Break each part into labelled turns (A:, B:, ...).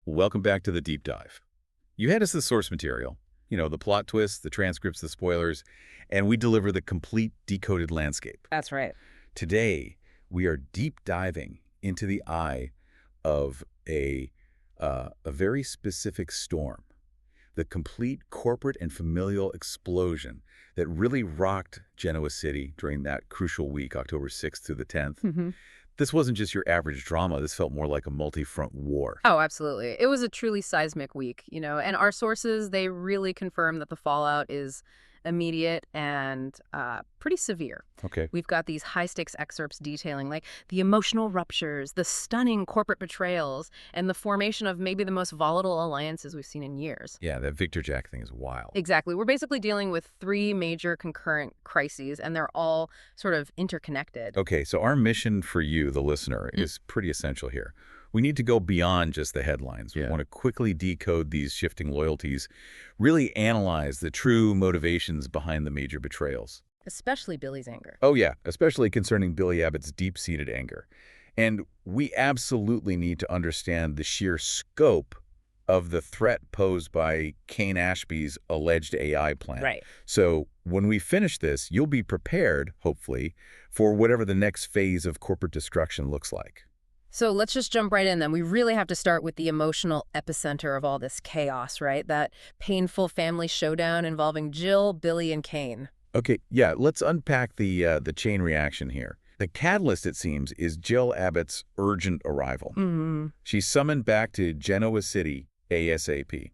A: welcome back to the deep dive. You had us the source material, the plot twists, the transcripts, the spoilers, and we deliver the complete decoded landscape.
B: That's right.
A: Today, we are deep diving into the eye of a very specific storm, the complete corporate and familial explosion that really rocked Genoa City during that crucial week, October 6th through the 10th.
B: Mm-hmm.
A: This wasn't just your average drama. This felt more like a multi-front war.
B: Oh, absolutely. It was a truly seismic week, and our sources, they really confirm that the fallout is immediate and pretty severe.
A: Okay.
B: We've got these high-stakes excerpts detailing like the emotional ruptures, the stunning corporate betrayals, and the formation of maybe the most volatile alliances we've seen in years.
A: Yeah, that Victor Jack thing is wild.
B: Exactly. We're basically dealing with three major concurrent crises, and they're all sort of interconnected.
A: Okay, so our mission for you, the listener, is pretty essential here. We need to go beyond just the headlines. We want to quickly decode these shifting loyalties, really analyze the true motivations behind the major betrayals.
B: Especially Billy's anger.
A: Oh yeah, especially concerning Billy Abbott's deep-seated anger. And we absolutely need to understand the sheer scope of the threat posed by Kane Ashby's alleged AI plan.
B: Right.
A: So when we finish this, you'll be prepared, hopefully, for whatever the next phase of corporate destruction looks like.
B: So let's just jump right in then. We really have to start with the emotional epicenter of all this chaos, right? That painful family showdown involving Jill, Billy, and Kane.
A: Okay, yeah, let's unpack the chain reaction here. The catalyst, it seems, is Jill Abbott's urgent arrival.
B: Mm-hmm.
A: She's summoned back to Genoa City ASAP.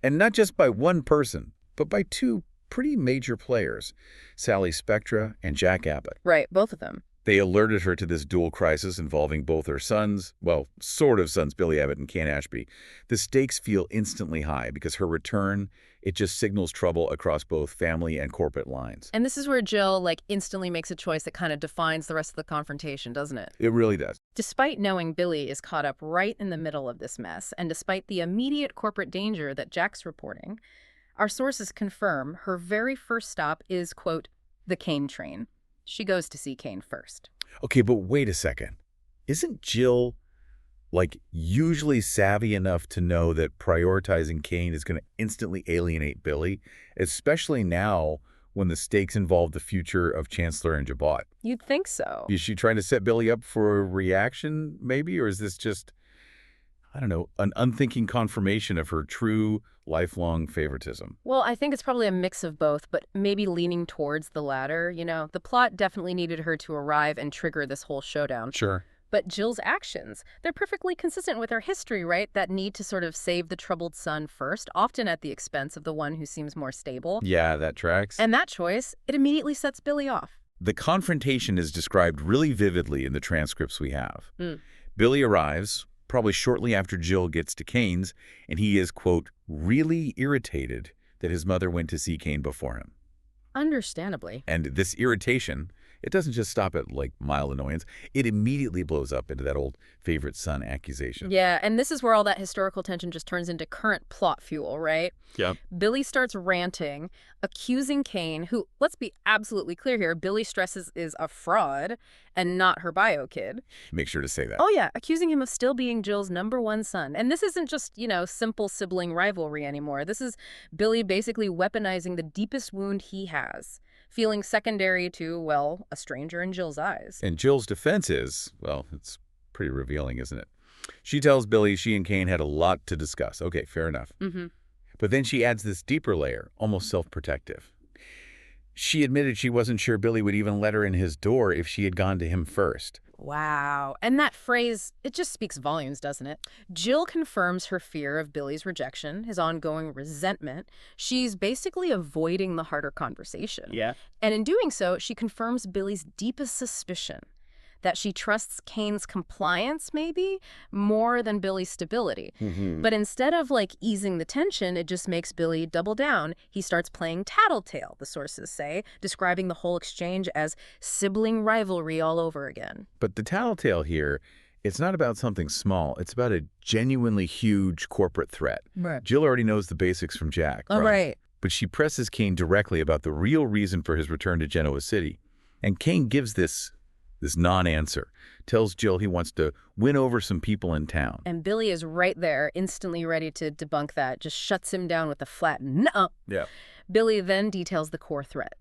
A: And not just by one person, but by two pretty major players, Sally Spectra and Jack Abbott.
B: Right, both of them.
A: They alerted her to this dual crisis involving both her sons, well, sort of sons, Billy Abbott and Kane Ashby. The stakes feel instantly high because her return, it just signals trouble across both family and corporate lines.
B: And this is where Jill, instantly makes a choice that kind of defines the rest of the confrontation, doesn't it?
A: It really does.
B: Despite knowing Billy is caught up right in the middle of this mess, and despite the immediate corporate danger that Jack's reporting, our sources confirm her very first stop is, quote, the Kane train. She goes to see Kane first.
A: Okay, but wait a second. Isn't Jill, usually savvy enough to know that prioritizing Kane is going to instantly alienate Billy, especially now when the stakes involve the future of Chancellor and Jabot?
B: You'd think so.
A: Is she trying to set Billy up for a reaction, maybe? Or is this just, I don't know, an unthinking confirmation of her true lifelong favoritism?
B: Well, I think it's probably a mix of both, but maybe leaning towards the latter. The plot definitely needed her to arrive and trigger this whole showdown.
A: Sure.
B: But Jill's actions, they're perfectly consistent with her history, right? That need to sort of save the troubled son first, often at the expense of the one who seems more stable.
A: Yeah, that tracks.
B: And that choice, it immediately sets Billy off.
A: The confrontation is described really vividly in the transcripts we have. Billy arrives probably shortly after Jill gets to Kane's, and he is, quote, really irritated that his mother went to see Kane before him.
B: Understandably.
A: And this irritation, it doesn't just stop at, mild annoyance. It immediately blows up into that old favorite son accusation.
B: Yeah, and this is where all that historical tension just turns into current plot fuel, right?
A: Yep.
B: Billy starts ranting, accusing Kane, who, let's be absolutely clear here, Billy stresses is a fraud and not her bio kid.
A: Make sure to say that.
B: Oh, yeah, accusing him of still being Jill's #1 son. And this isn't just, simple sibling rivalry anymore. This is Billy basically weaponizing the deepest wound he has, feeling secondary to, well, a stranger in Jill's eyes.
A: And Jill's defense is, well, it's pretty revealing, isn't it? She tells Billy she and Kane had a lot to discuss. Okay, fair enough.
B: Mm-hmm.
A: But then she adds this deeper layer, almost self-protective. She admitted she wasn't sure Billy would even let her in his door if she had gone to him first.
B: Wow. And that phrase, it just speaks volumes, doesn't it? Jill confirms her fear of Billy's rejection, his ongoing resentment. She's basically avoiding the harder conversation.
A: Yeah.
B: And in doing so, she confirms Billy's deepest suspicion, that she trusts Kane's compliance, maybe, more than Billy's stability.
A: Mm-hmm.
B: But instead of, easing the tension, it just makes Billy double down. He starts playing tattletale, the sources say, describing the whole exchange as sibling rivalry all over again.
A: But the tattletale here, it's not about something small. It's about a genuinely huge corporate threat.
B: Right.
A: Jill already knows the basics from Jack.
B: Oh, right.
A: But she presses Kane directly about the real reason for his return to Genoa City. And Kane gives this this non-answer, tells Jill he wants to win over some people in town.
B: And Billy is right there, instantly ready to debunk that, just shuts him down with a flat "nuh."
A: Yeah.
B: Billy then details the core threat.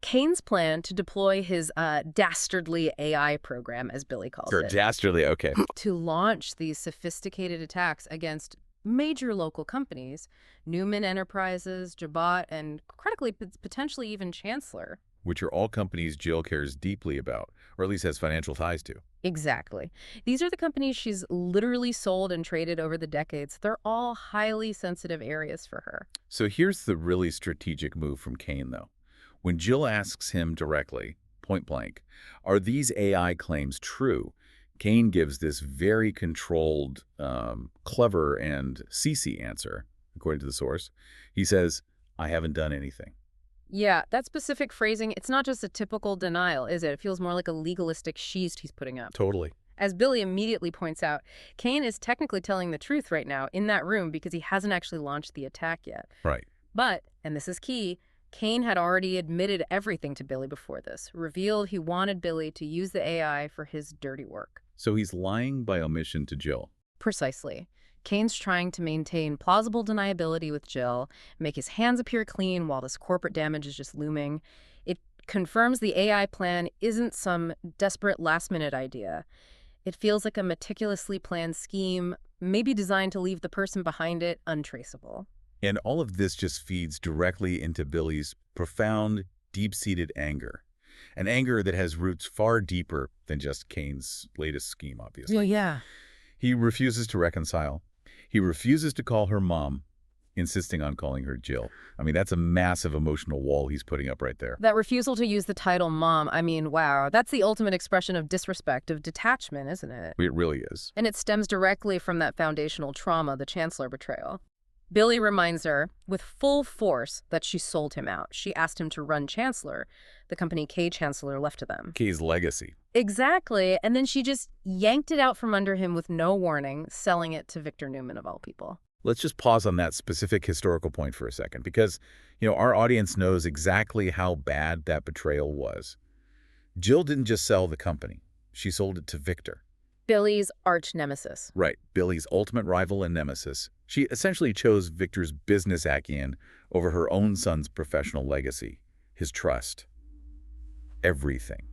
B: Kane's plan to deploy his dastardly AI program, as Billy calls
A: Or
B: it,
A: dastardly, okay.
B: to launch these sophisticated attacks against major local companies, Newman Enterprises, Jabot, and critically, potentially even Chancellor.
A: Which are all companies Jill cares deeply about, or at least has financial ties to.
B: Exactly. These are the companies she's literally sold and traded over the decades. They're all highly sensitive areas for her.
A: So here's the really strategic move from Kane, though. When Jill asks him directly, point blank, are these AI claims true? Kane gives this very controlled, clever, and CC answer, according to the source. He says, I haven't done anything.
B: Yeah, that specific phrasing, it's not just a typical denial, is it? It feels more like a legalistic sheast he's putting up.
A: Totally.
B: As Billy immediately points out, Kane is technically telling the truth right now in that room because he hasn't actually launched the attack yet.
A: Right.
B: But, and this is key, Kane had already admitted everything to Billy before this, revealed he wanted Billy to use the AI for his dirty work.
A: So he's lying by omission to Jill.
B: Precisely. Kane's trying to maintain plausible deniability with Jill, make his hands appear clean while this corporate damage is just looming. It confirms the AI plan isn't some desperate last-minute idea. It feels like a meticulously planned scheme, maybe designed to leave the person behind it untraceable.
A: And all of this just feeds directly into Billy's profound, deep-seated anger. An anger that has roots far deeper than just Kane's latest scheme, obviously.
B: Yeah.
A: He refuses to reconcile. He refuses to call her mom, insisting on calling her Jill. I mean, that's a massive emotional wall he's putting up right there.
B: That refusal to use the title mom, I mean, wow, that's the ultimate expression of disrespect, of detachment, isn't it?
A: It really is.
B: And it stems directly from that foundational trauma, the Chancellor betrayal. Billy reminds her, with full force, that she sold him out. She asked him to run Chancellor, the company Kay Chancellor left to them.
A: Kay's legacy.
B: Exactly, and then she just yanked it out from under him with no warning, selling it to Victor Newman, of all people.
A: Let's just pause on that specific historical point for a second, because, our audience knows exactly how bad that betrayal was. Jill didn't just sell the company. She sold it to Victor.
B: Billy's arch nemesis.
A: Right, Billy's ultimate rival and nemesis. She essentially chose Victor's business acumen over her own son's professional legacy, his trust, everything.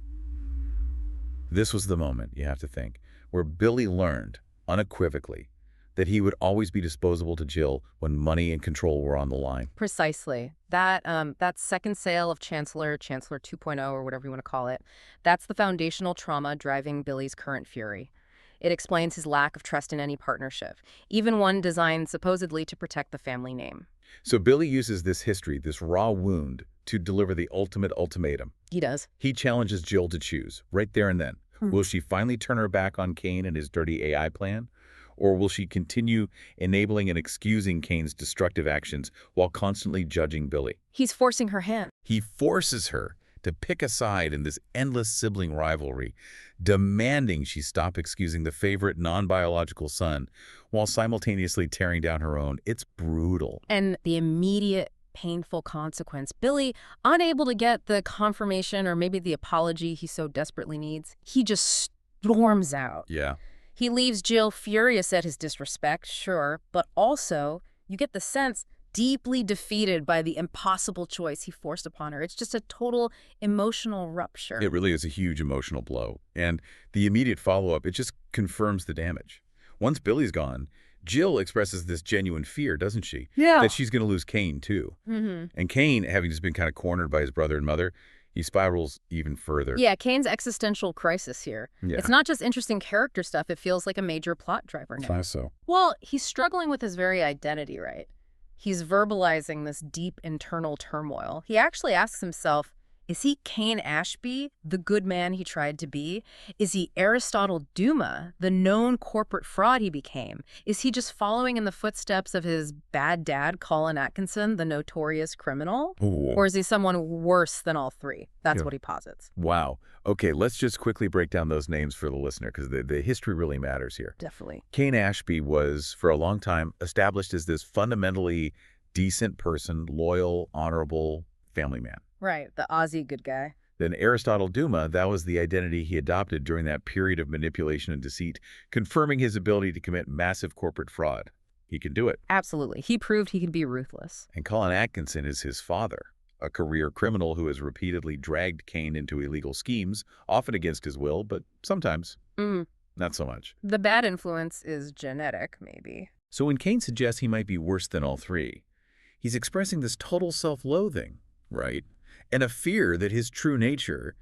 A: This was the moment, you have to think, where Billy learned, unequivocally, that he would always be disposable to Jill when money and control were on the line.
B: Precisely. That second sale of Chancellor 2.0, or whatever you want to call it, that's the foundational trauma driving Billy's current fury. It explains his lack of trust in any partnership, even one designed supposedly to protect the family name.
A: So Billy uses this history, this raw wound, to deliver the ultimate ultimatum.
B: He does.
A: He challenges Jill to choose, right there and then. Will she finally turn her back on Kane and his dirty AI plan? Or will she continue enabling and excusing Kane's destructive actions while constantly judging Billy?
B: He's forcing her hand.
A: He forces her to pick a side in this endless sibling rivalry, demanding she stop excusing the favorite non-biological son while simultaneously tearing down her own. It's brutal.
B: And the immediate painful consequence, Billy, unable to get the confirmation or maybe the apology he so desperately needs, he just storms out.
A: Yeah.
B: He leaves Jill furious at his disrespect, sure, but also you get the sense deeply defeated by the impossible choice he forced upon her. It's just a total emotional rupture.
A: It really is a huge emotional blow. And the immediate follow-up, it just confirms the damage. Once Billy's gone, Jill expresses this genuine fear, doesn't she?
B: Yeah.
A: That she's going to lose Kane, too. And Kane, having just been kind of cornered by his brother and mother, he spirals even further.
B: Yeah, Kane's existential crisis here.
A: Yeah.
B: It's not just interesting character stuff. It feels like a major plot driver now.
A: Class so.
B: Well, he's struggling with his very identity, right? He's verbalizing this deep internal turmoil. He actually asks himself, is he Kane Ashby, the good man he tried to be? Is he Aristotle Duma, the known corporate fraud he became? Is he just following in the footsteps of his bad dad, Colin Atkinson, the notorious criminal?
A: Ooh.
B: Or is he someone worse than all three? That's what he posits.
A: Wow. Okay, let's just quickly break down those names for the listener, because the history really matters here.
B: Definitely.
A: Kane Ashby was, for a long time, established as this fundamentally decent person, loyal, honorable family man.
B: Right, the Aussie good guy.
A: Then Aristotle Duma, that was the identity he adopted during that period of manipulation and deceit, confirming his ability to commit massive corporate fraud. He can do it.
B: Absolutely. He proved he could be ruthless.
A: And Colin Atkinson is his father, a career criminal who has repeatedly dragged Kane into illegal schemes, often against his will, but sometimes not so much.
B: The bad influence is genetic, maybe.
A: So when Kane suggests he might be worse than all three, he's expressing this total self-loathing, right? And a fear that his true nature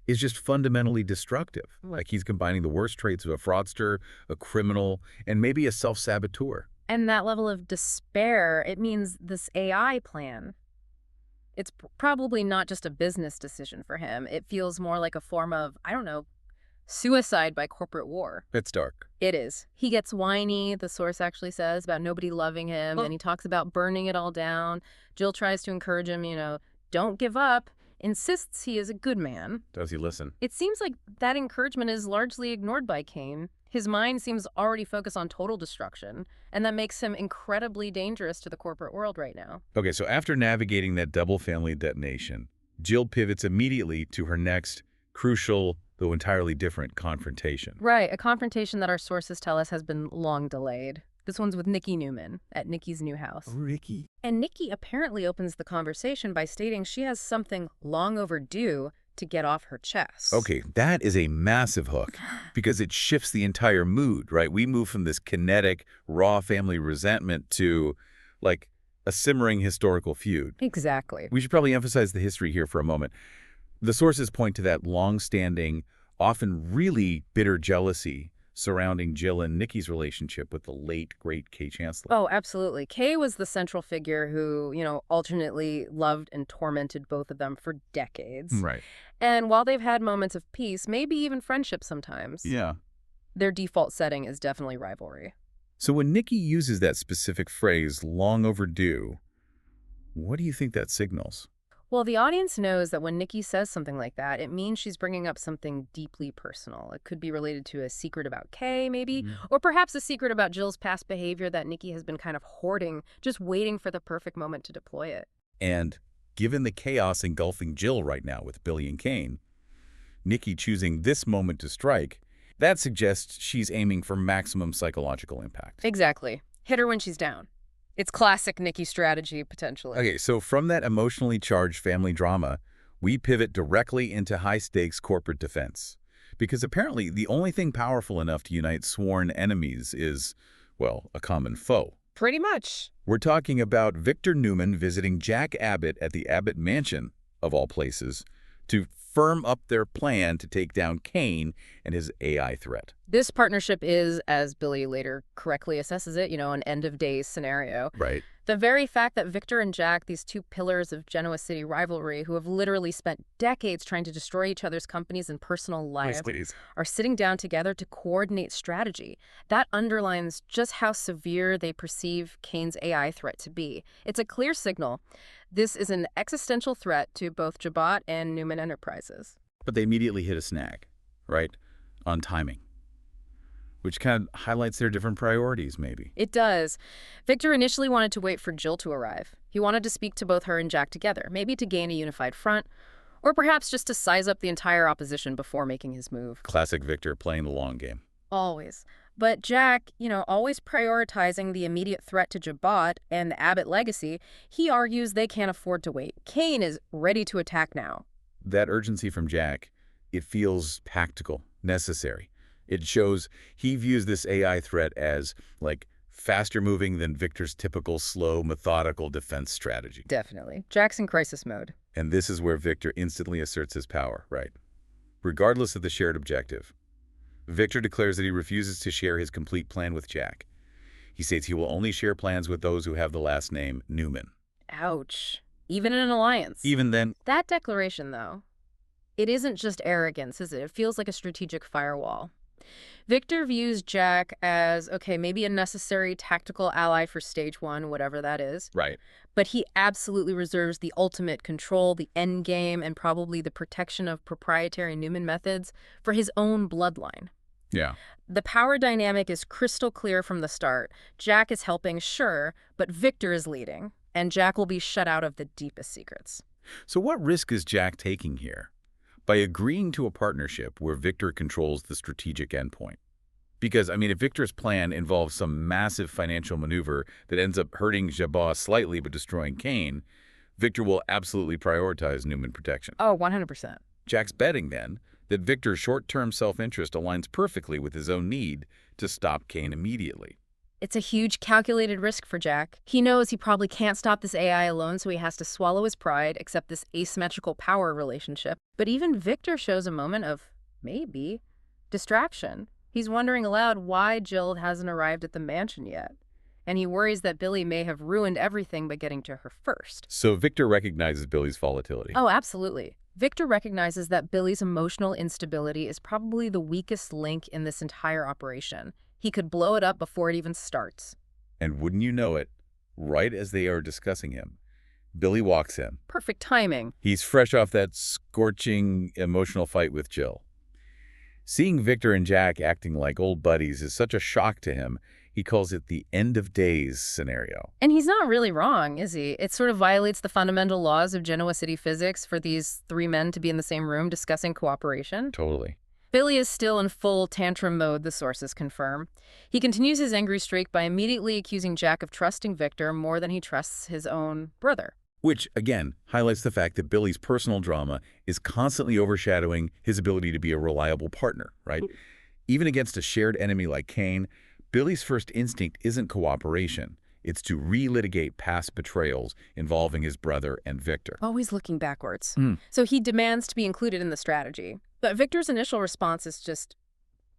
A: is just fundamentally destructive. Like he's combining the worst traits of a fraudster, a criminal, and maybe a self-saboteur.
B: And that level of despair, it means this AI plan, it's probably not just a business decision for him. It feels more like a form of, I don't know, suicide by corporate war.
A: It's dark.
B: It is. He gets whiny, the source actually says, about nobody loving him. And he talks about burning it all down. Jill tries to encourage him, don't give up, insists he is a good man.
A: Does he listen?
B: It seems like that encouragement is largely ignored by Kane. His mind seems already focused on total destruction, and that makes him incredibly dangerous to the corporate world right now.
A: Okay, so after navigating that double family detonation, Jill pivots immediately to her next crucial, though entirely different, confrontation.
B: Right, a confrontation that our sources tell us has been long delayed. This one's with Nikki Newman at Nikki's new house.
A: Oh, Ricky.
B: And Nikki apparently opens the conversation by stating she has something long overdue to get off her chest.
A: Okay, that is a massive hook because it shifts the entire mood, right? We move from this kinetic, raw family resentment to, like, a simmering historical feud.
B: Exactly.
A: We should probably emphasize the history here for a moment. The sources point to that long-standing, often really bitter jealousy surrounding Jill and Nikki's relationship with the late, great Kay Chancellor.
B: Oh, absolutely. Kay was the central figure who, alternately loved and tormented both of them for decades.
A: Right.
B: And while they've had moments of peace, maybe even friendship sometimes,
A: Yeah.
B: their default setting is definitely rivalry.
A: So when Nikki uses that specific phrase, long overdue, what do you think that signals?
B: Well, the audience knows that when Nikki says something like that, it means she's bringing up something deeply personal. It could be related to a secret about Kay, maybe, or perhaps a secret about Jill's past behavior that Nikki has been kind of hoarding, just waiting for the perfect moment to deploy it.
A: And given the chaos engulfing Jill right now with Billy and Kane, Nikki choosing this moment to strike, that suggests she's aiming for maximum psychological impact.
B: Exactly. Hit her when she's down. It's classic Nikki strategy, potentially.
A: Okay, so from that emotionally charged family drama, we pivot directly into high-stakes corporate defense. Because apparently the only thing powerful enough to unite sworn enemies is, well, a common foe.
B: Pretty much.
A: We're talking about Victor Newman visiting Jack Abbott at the Abbott Mansion, of all places, to firm up their plan to take down Kane and his AI threat.
B: This partnership is, as Billy later correctly assesses it, an end-of-days scenario.
A: Right.
B: The very fact that Victor and Jack, these two pillars of Genoa City rivalry who have literally spent decades trying to destroy each other's companies and personal lives, are sitting down together to coordinate strategy. That underlines just how severe they perceive Kane's AI threat to be. It's a clear signal. This is an existential threat to both Jabot and Newman Enterprises.
A: But they immediately hit a snag, right, on timing, which kind of highlights their different priorities, maybe.
B: It does. Victor initially wanted to wait for Jill to arrive. He wanted to speak to both her and Jack together, maybe to gain a unified front, or perhaps just to size up the entire opposition before making his move.
A: Classic Victor playing the long game.
B: Always. But Jack, always prioritizing the immediate threat to Jabot and the Abbott legacy, he argues they can't afford to wait. Kane is ready to attack now.
A: That urgency from Jack, it feels tactical, necessary. It shows he views this AI threat as, like, faster moving than Victor's typical slow, methodical defense strategy.
B: Definitely. Jack's in crisis mode.
A: And this is where Victor instantly asserts his power, right? Regardless of the shared objective. Victor declares that he refuses to share his complete plan with Jack. He states he will only share plans with those who have the last name Newman.
B: Ouch. Even in an alliance.
A: Even then...
B: That declaration, though, it isn't just arrogance, is it? It feels like a strategic firewall. Victor views Jack as, okay, maybe a necessary tactical ally for stage one, whatever that is.
A: Right.
B: But he absolutely reserves the ultimate control, the end game, and probably the protection of proprietary Newman methods for his own bloodline.
A: Yeah.
B: The power dynamic is crystal clear from the start. Jack is helping, sure, but Victor is leading, and Jack will be shut out of the deepest secrets.
A: So what risk is Jack taking here? by agreeing to a partnership where Victor controls the strategic endpoint. Because, I mean, if Victor's plan involves some massive financial maneuver that ends up hurting Jabba slightly but destroying Kane, Victor will absolutely prioritize Newman protection.
B: Oh, 100%.
A: Jack's betting, then, that Victor's short-term self-interest aligns perfectly with his own need to stop Kane immediately.
B: It's a huge calculated risk for Jack. He knows he probably can't stop this AI alone, so he has to swallow his pride, accept this asymmetrical power relationship. But even Victor shows a moment of, maybe, distraction. He's wondering aloud why Jill hasn't arrived at the mansion yet. And he worries that Billy may have ruined everything by getting to her first.
A: So Victor recognizes Billy's volatility.
B: Oh, absolutely. Victor recognizes that Billy's emotional instability is probably the weakest link in this entire operation. He could blow it up before it even starts.
A: And wouldn't you know it, right as they are discussing him, Billy walks in.
B: Perfect timing.
A: He's fresh off that scorching emotional fight with Jill. Seeing Victor and Jack acting like old buddies is such a shock to him, he calls it the end of days scenario.
B: And he's not really wrong, is he? It sort of violates the fundamental laws of Genoa City physics for these three men to be in the same room discussing cooperation.
A: Totally.
B: Billy is still in full tantrum mode, the sources confirm. He continues his angry streak by immediately accusing Jack of trusting Victor more than he trusts his own brother.
A: Which, again, highlights the fact that Billy's personal drama is constantly overshadowing his ability to be a reliable partner, right? Even against a shared enemy like Kane, Billy's first instinct isn't cooperation. It's to relitigate past betrayals involving his brother and Victor.
B: Always looking backwards. So he demands to be included in the strategy. But Victor's initial response is just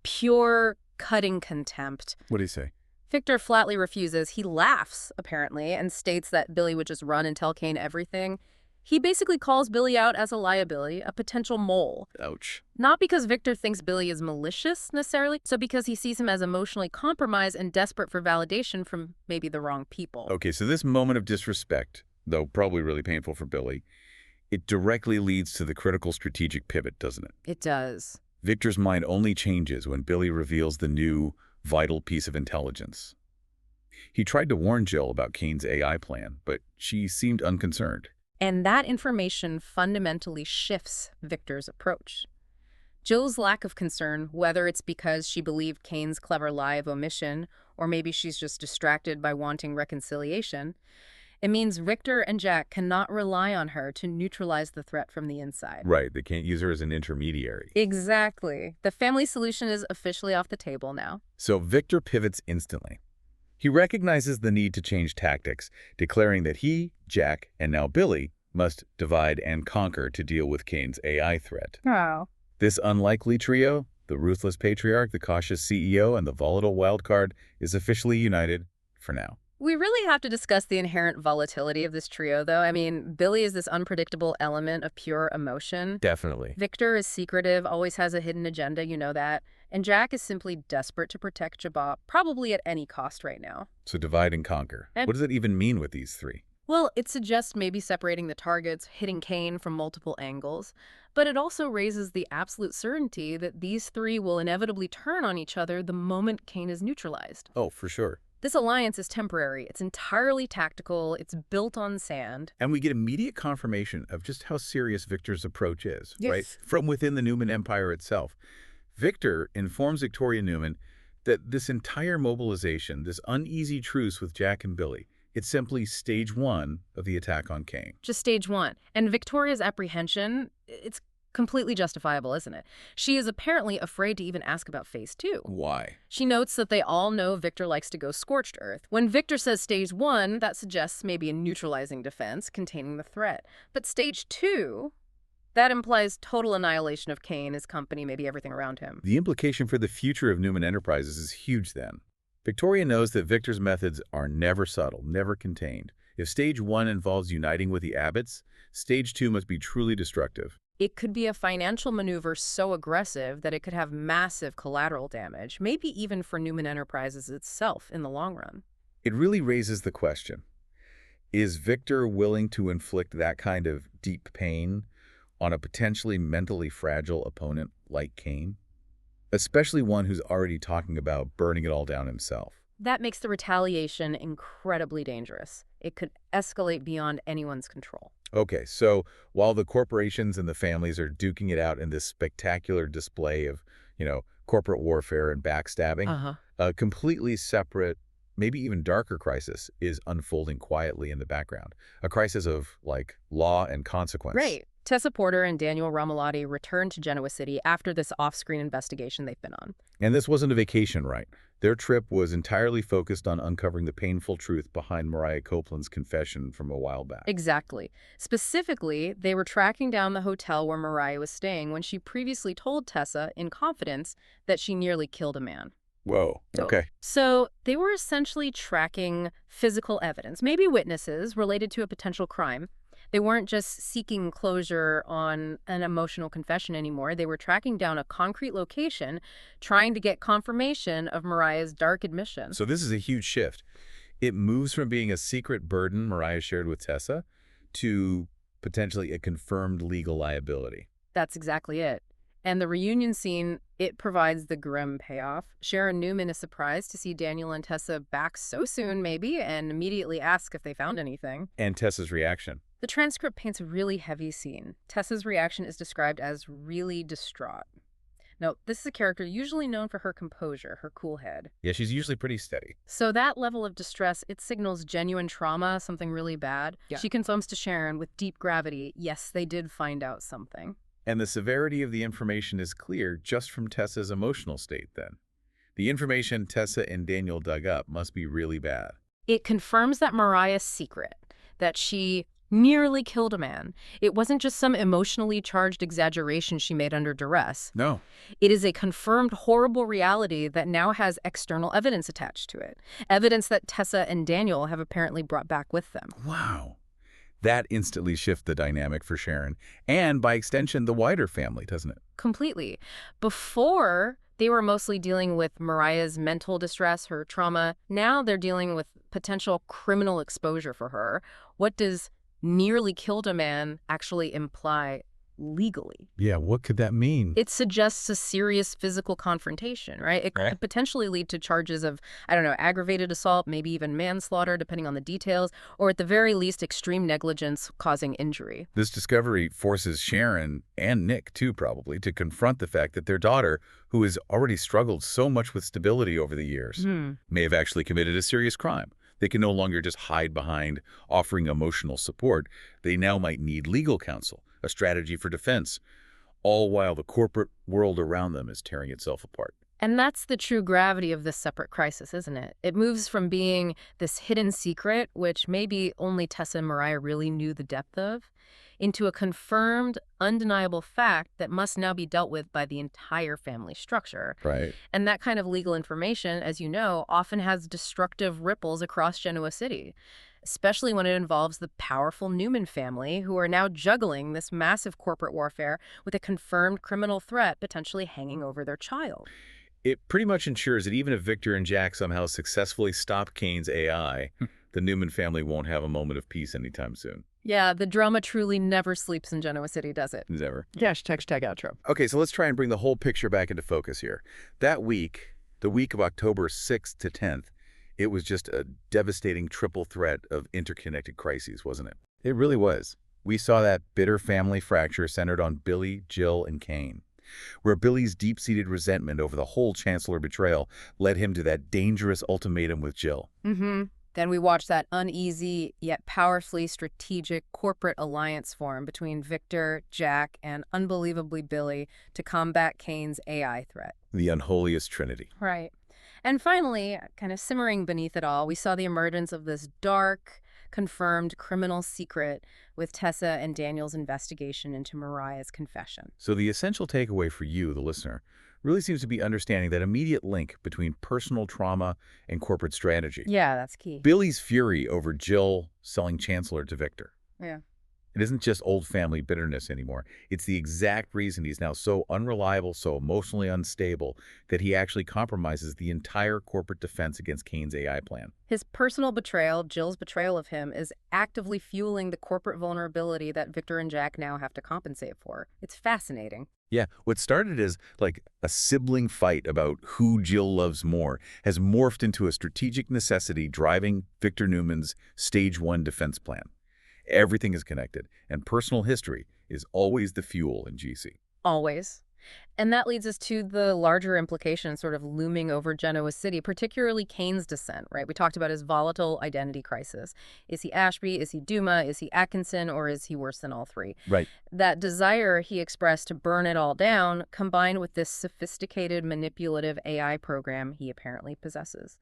B: pure cutting contempt.
A: What do you say?
B: Victor flatly refuses. He laughs, apparently, and states that Billy would just run and tell Kane everything. He basically calls Billy out as a liability, a potential mole.
A: Ouch.
B: Not because Victor thinks Billy is malicious, necessarily, so because he sees him as emotionally compromised and desperate for validation from maybe the wrong people.
A: Okay, so this moment of disrespect, though probably really painful for Billy, it directly leads to the critical strategic pivot, doesn't it?
B: It does.
A: Victor's mind only changes when Billy reveals the new, vital piece of intelligence. He tried to warn Jill about Kane's AI plan, but she seemed unconcerned.
B: And that information fundamentally shifts Victor's approach. Jill's lack of concern, whether it's because she believed Kane's clever lie of omission, or maybe she's just distracted by wanting reconciliation, it means Victor and Jack cannot rely on her to neutralize the threat from the inside.
A: Right, they can't use her as an intermediary.
B: Exactly. The family solution is officially off the table now.
A: So Victor pivots instantly. He recognizes the need to change tactics, declaring that he, Jack, and now Billy must divide and conquer to deal with Kane's AI threat.
B: Oh.
A: This unlikely trio, the ruthless patriarch, the cautious CEO, and the volatile wildcard, is officially united for now.
B: We really have to discuss the inherent volatility of this trio, though. I mean, Billy is this unpredictable element of pure emotion.
A: Definitely.
B: Victor is secretive, always has a hidden agenda, you know that. And Jack is simply desperate to protect Jabba, probably at any cost right now.
A: So divide and conquer. What does it even mean with these three?
B: Well, it suggests maybe separating the targets, hitting Kane from multiple angles. But it also raises the absolute certainty that these three will inevitably turn on each other the moment Kane is neutralized.
A: Oh, for sure.
B: This alliance is temporary. It's entirely tactical. It's built on sand.
A: And we get immediate confirmation of just how serious Victor's approach is,
B: Yes.
A: right? From within the Newman Empire itself. Victor informs Victoria Newman that this entire mobilization, this uneasy truce with Jack and Billy, it's simply stage one of the attack on Kane.
B: Just stage one. And Victoria's apprehension, it's completely justifiable, isn't it? She is apparently afraid to even ask about phase two.
A: Why?
B: She notes that they all know Victor likes to go scorched earth. When Victor says stage one, that suggests maybe a neutralizing defense containing the threat. But stage two, that implies total annihilation of Kane, his company, maybe everything around him.
A: The implication for the future of Newman Enterprises is huge then. Victoria knows that Victor's methods are never subtle, never contained. If stage one involves uniting with the Abbotts, stage two must be truly destructive.
B: It could be a financial maneuver so aggressive that it could have massive collateral damage, maybe even for Newman Enterprises itself in the long run.
A: It really raises the question, is Victor willing to inflict that kind of deep pain on a potentially mentally fragile opponent like Kane? Especially one who's already talking about burning it all down himself.
B: That makes the retaliation incredibly dangerous. It could escalate beyond anyone's control.
A: Okay, so while the corporations and the families are duking it out in this spectacular display of, corporate warfare and backstabbing,
B: Uh-huh.
A: a completely separate, maybe even darker crisis is unfolding quietly in the background. A crisis of, like, law and consequence.
B: Right. Tessa Porter and Daniel Ramalotti returned to Genoa City after this off-screen investigation they've been on.
A: And this wasn't a vacation, right? Their trip was entirely focused on uncovering the painful truth behind Mariah Copeland's confession from a while back.
B: Exactly. Specifically, they were tracking down the hotel where Mariah was staying when she previously told Tessa, in confidence, that she nearly killed a man.
A: Whoa, okay.
B: So they were essentially tracking physical evidence, maybe witnesses related to a potential crime. They weren't just seeking closure on an emotional confession anymore. They were tracking down a concrete location, trying to get confirmation of Mariah's dark admission.
A: So this is a huge shift. It moves from being a secret burden Mariah shared with Tessa to potentially a confirmed legal liability.
B: That's exactly it. And the reunion scene, it provides the grim payoff. Sharon Newman is surprised to see Daniel and Tessa back so soon, maybe, and immediately asks if they found anything.
A: And Tessa's reaction.
B: The transcript paints a really heavy scene. Tessa's reaction is described as really distraught. Now, this is a character usually known for her composure, her cool head.
A: Yeah, she's usually pretty steady.
B: So that level of distress, it signals genuine trauma, something really bad.
C: Yeah.
B: She confirms to Sharon with deep gravity, yes, they did find out something.
A: And the severity of the information is clear just from Tessa's emotional state then. The information Tessa and Daniel dug up must be really bad.
B: It confirms that Mariah's secret, that she nearly killed a man. It wasn't just some emotionally charged exaggeration she made under duress.
A: No.
B: It is a confirmed horrible reality that now has external evidence attached to it. Evidence that Tessa and Daniel have apparently brought back with them.
A: Wow. That instantly shifts the dynamic for Sharon, and by extension, the wider family, doesn't it?
B: Completely. Before, they were mostly dealing with Mariah's mental distress, her trauma. Now they're dealing with potential criminal exposure for her. What does nearly killed a man actually imply legally?
A: Yeah, what could that mean?
B: It suggests a serious physical confrontation, right? It could potentially lead to charges of, I don't know, aggravated assault, maybe even manslaughter, depending on the details, or at the very least, extreme negligence causing injury.
A: This discovery forces Sharon, and Nick too probably, to confront the fact that their daughter, who has already struggled so much with stability over the years, may have actually committed a serious crime. They can no longer just hide behind offering emotional support. They now might need legal counsel, a strategy for defense, all while the corporate world around them is tearing itself apart.
B: And that's the true gravity of this separate crisis, isn't it? It moves from being this hidden secret, which maybe only Tessa and Mariah really knew the depth of, into a confirmed, undeniable fact that must now be dealt with by the entire family structure.
A: Right.
B: And that kind of legal information, as you know, often has destructive ripples across Genoa City, especially when it involves the powerful Newman family, who are now juggling this massive corporate warfare with a confirmed criminal threat potentially hanging over their child.
A: It pretty much ensures that even if Victor and Jack somehow successfully stop Kane's AI, the Newman family won't have a moment of peace anytime soon.
B: Yeah, the drama truly never sleeps in Genoa City, does it?
A: Never.
C: Hashtag outro.
A: Okay, so let's try and bring the whole picture back into focus here. That week, the week of October 6th to 10th, it was just a devastating triple threat of interconnected crises, wasn't it? It really was. We saw that bitter family fracture centered on Billy, Jill, and Kane, where Billy's deep-seated resentment over the whole Chancellor betrayal led him to that dangerous ultimatum with Jill.
B: Then we watched that uneasy yet powerfully strategic corporate alliance form between Victor, Jack, and unbelievably Billy to combat Kane's AI threat.
A: The unholiest trinity.
B: Right. And finally, kind of simmering beneath it all, we saw the emergence of this dark, confirmed criminal secret with Tessa and Daniel's investigation into Mariah's confession.
A: So the essential takeaway for you, the listener, really seems to be understanding that immediate link between personal trauma and corporate strategy.
B: Yeah, that's key.
A: Billy's fury over Jill selling Chancellor to Victor.
B: Yeah.
A: It isn't just old family bitterness anymore. It's the exact reason he's now so unreliable, so emotionally unstable, that he actually compromises the entire corporate defense against Kane's AI plan.
B: His personal betrayal, Jill's betrayal of him, is actively fueling the corporate vulnerability that Victor and Jack now have to compensate for. It's fascinating.
A: Yeah, what started as like a sibling fight about who Jill loves more has morphed into a strategic necessity driving Victor Newman's Stage 1 defense plan. Everything is connected, and personal history is always the fuel in GC.
B: Always. And that leads us to the larger implications sort of looming over Genoa City, particularly Kane's descent, right? We talked about his volatile identity crisis. Is he Ashby? Is he Duma? Is he Atkinson? Or is he worse than all three?
A: Right.
B: That desire he expressed to burn it all down, combined with this sophisticated manipulative AI program he apparently possesses.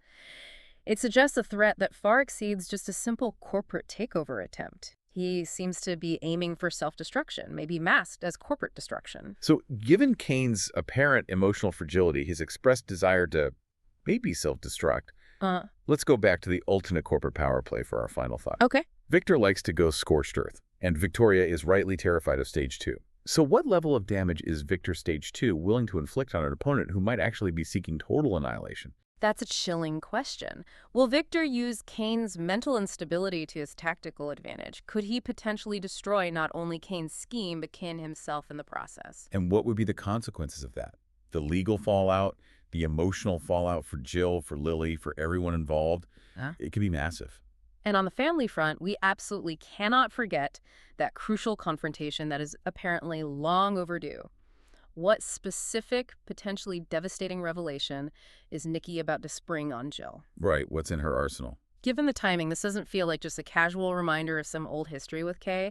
B: It suggests a threat that far exceeds just a simple corporate takeover attempt. He seems to be aiming for self-destruction, maybe masked as corporate destruction.
A: So given Kane's apparent emotional fragility, his expressed desire to maybe self-destruct, let's go back to the ultimate corporate power play for our final thought.
B: Okay.
A: Victor likes to go scorched earth, and Victoria is rightly terrified of Stage 2. So what level of damage is Victor Stage 2 willing to inflict on an opponent who might actually be seeking total annihilation?
B: That's a chilling question. Will Victor use Kane's mental instability to his tactical advantage? Could he potentially destroy not only Kane's scheme, but Kane himself in the process?
A: And what would be the consequences of that? The legal fallout, the emotional fallout for Jill, for Lily, for everyone involved? It could be massive.
B: And on the family front, we absolutely cannot forget that crucial confrontation that is apparently long overdue. What specific, potentially devastating revelation is Nikki about to spring on Jill?
A: Right, what's in her arsenal?
B: Given the timing, this doesn't feel like just a casual reminder of some old history with Kay.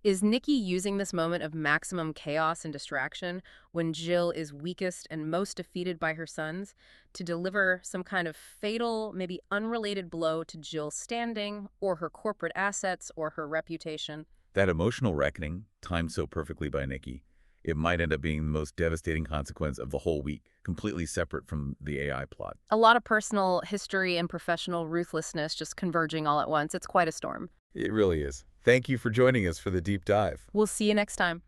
B: Is Nikki using this moment of maximum chaos and distraction when Jill is weakest and most defeated by her sons to deliver some kind of fatal, maybe unrelated blow to Jill's standing or her corporate assets or her reputation?
A: That emotional reckoning, timed so perfectly by Nikki, it might end up being the most devastating consequence of the whole week, completely separate from the AI plot.
B: A lot of personal history and professional ruthlessness just converging all at once. It's quite a storm.
A: It really is. Thank you for joining us for the deep dive.
B: We'll see you next time.